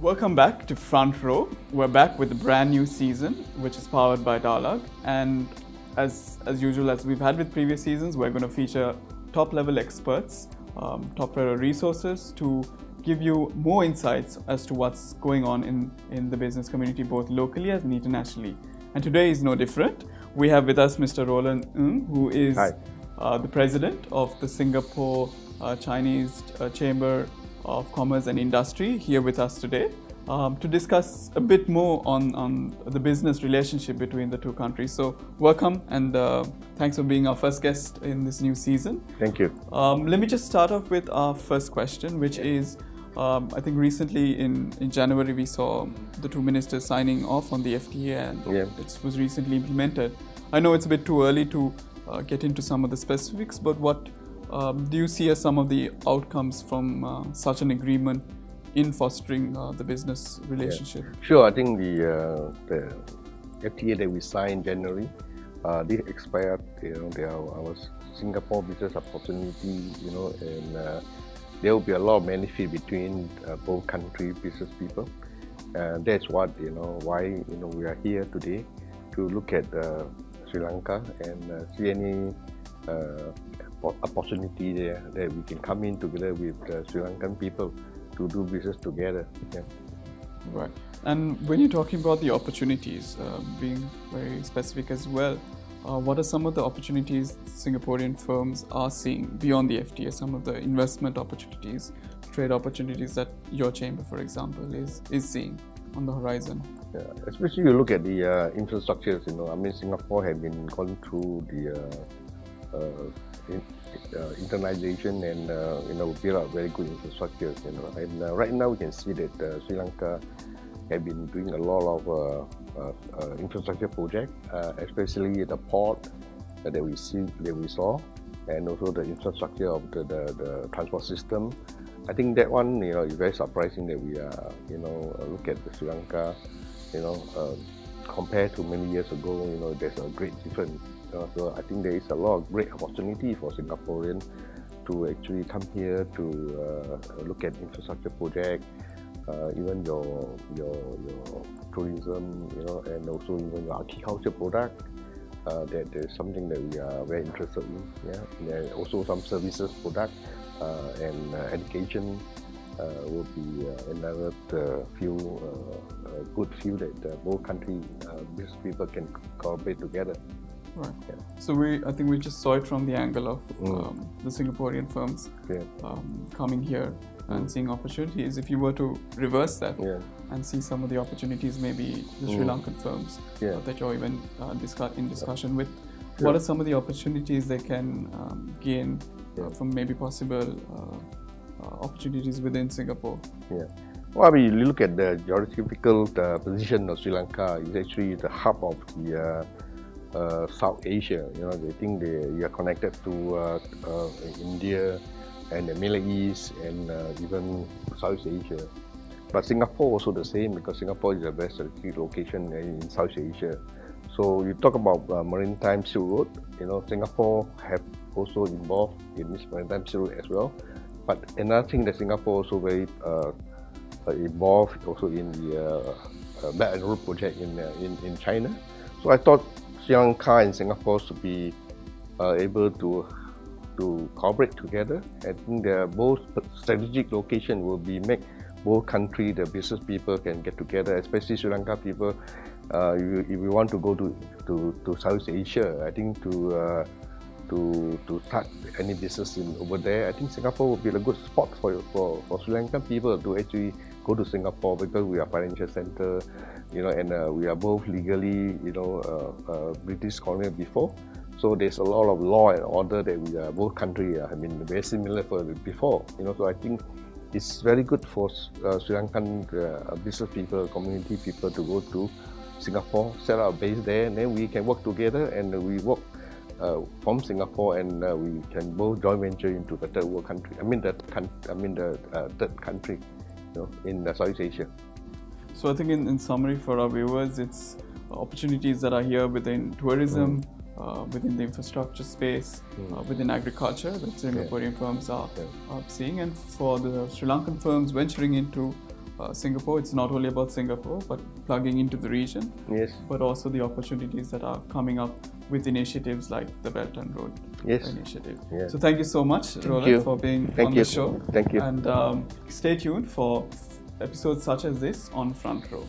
Welcome back to Front Row. We're back with a brand new season, which is powered by Dialog. And as usual, as we've had with previous seasons, we're going to feature top-level experts, top-level resources to give you more insights as to what's going on in the business community, both locally and internationally. And today is no different. We have with us Mr. Roland, who is the president of the Singapore Chinese Chamber of Commerce and Industry, here with us today to discuss a bit more on the business relationship between the two countries. So welcome, and thanks for being our first guest in this new season. Thank you. Let me just start off with our first question, which is, I think recently in January we saw the two ministers signing off on the FTA, and it was recently implemented. I know it's a bit too early to get into some of the specifics, but what do you see as some of the outcomes from such an agreement in fostering the business relationship? Sure, I think the FTA that we signed in January, they expired. There are our Singapore business opportunity, and there will be a lot of benefit between both country business people. And that's what why we are here today to look at Sri Lanka and see any opportunity there that we can come in together with the Sri Lankan people to do business together. Right. And when you're talking about the opportunities, being very specific as well, what are some of the opportunities Singaporean firms are seeing beyond the FTA? Some of the investment opportunities, trade opportunities that your chamber, for example, is seeing on the horizon? Yeah, especially you look at the infrastructures. Singapore has been going through the internalization and build up very good infrastructures. And right now we can see that Sri Lanka have been doing a lot of infrastructure projects, especially the port that we saw, and also the infrastructure of the transport system. I think that one is very surprising that we are look at the Sri Lanka compared to many years ago. There's a great difference. So I think there is a lot of great opportunity for Singaporeans to actually come here to look at infrastructure projects, even your tourism, and also even your agriculture product. That is something that we are very interested in. There are also some services product and education will be another good field that both countries business people can cooperate together. Right. Yeah. So I think we just saw it from the angle of the Singaporean firms coming here and seeing opportunities. If you were to reverse that and see some of the opportunities, maybe the Sri Lankan firms that you're even in discussion with, what are some of the opportunities they can gain from maybe possible opportunities within Singapore? Well, you look at the geographical position of Sri Lanka. It's actually the hub of the South Asia. They think they are connected to India and the Middle East and even South Asia. But Singapore also the same, because Singapore is a very strategic location in South Asia. So you talk about Maritime Silk Road. Singapore have also involved in this Maritime Silk Road as well. But another thing that Singapore also very involved also in the Belt and Road project in China. So I thought Sri Lanka and Singapore should be able to cooperate together. I think both strategic location will be make both countries, the business people can get together, especially Sri Lanka people. If we want to go to South Asia, I think to start any business over there, I think Singapore will be a good spot for Sri Lankan people to actually go to Singapore, because we are financial center, and we are both legally, British colony before. So there's a lot of law and order that we are both countries have been very similar for before. So I think it's very good for Sri Lankan business people, community people to go to Singapore, set up a base there, and then we can work together, and we work from Singapore, and we can both joint venture into the third world country. The third country, in South Asia. So I think in summary for our viewers, it's opportunities that are here within tourism, within the infrastructure space, within agriculture that Singaporean firms are seeing, and for the Sri Lankan firms venturing into Singapore. It's not only about Singapore, but plugging into the region, Yes. but also the opportunities that are coming up with initiatives like the Belt and Road Yes. initiative. Yeah. So thank you so much, Roland, you. for being Thank on you. the show. Thank you. And stay tuned for episodes such as this on Front Row.